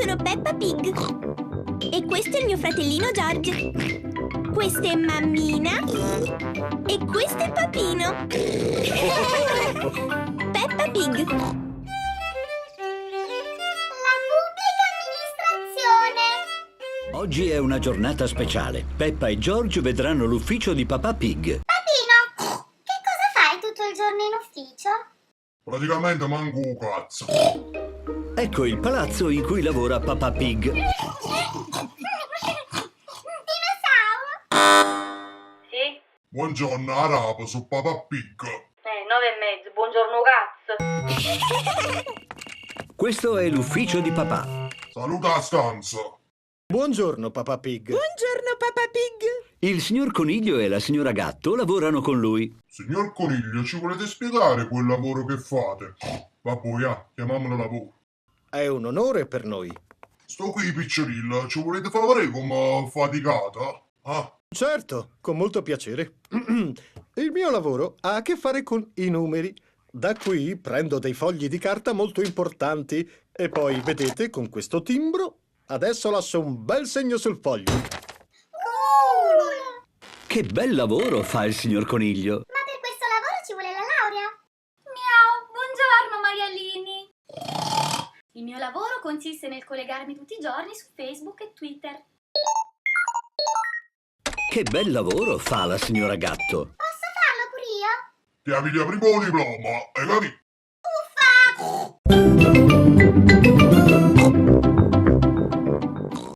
sono Peppa Pig. E questo è il mio fratellino George. Questa è Mammina. E questo è Papino. Peppa Pig. La pubblica amministrazione. Oggi è una giornata speciale. Peppa e George vedranno l'ufficio di Papà Pig. Papino, che cosa fai tutto il giorno in ufficio? Praticamente manco un cazzo. Ecco il palazzo in cui lavora Papà Pig. Dinosauro? Sì? Buongiorno, Arapo, su Papà Pig. 9:30, buongiorno cazzo. Questo è l'ufficio di papà. Saluta la stanza. Buongiorno, Papà Pig. Buongiorno, Papà Pig. Il signor Coniglio e la signora Gatto lavorano con lui. Signor Coniglio, ci volete spiegare quel lavoro che fate? Vabbè, chiamiamolo lavoro. È un onore per noi. Sto qui, picciolilla, ci volete fare come faticata? Ah, Certo, con molto piacere. Il mio lavoro ha a che fare con i numeri. Da qui prendo dei fogli di carta molto importanti e poi, vedete, con questo timbro, adesso lascio un bel segno sul foglio. Che bel lavoro fa il signor Coniglio. Ma per questo lavoro ci vuole la laurea? Miau, buongiorno maialini. Il mio lavoro consiste nel collegarmi tutti i giorni su Facebook e Twitter. Che bel lavoro fa la signora Gatto. Posso farlo pure io? ti avvii il primo diploma, hai capito? Uffa!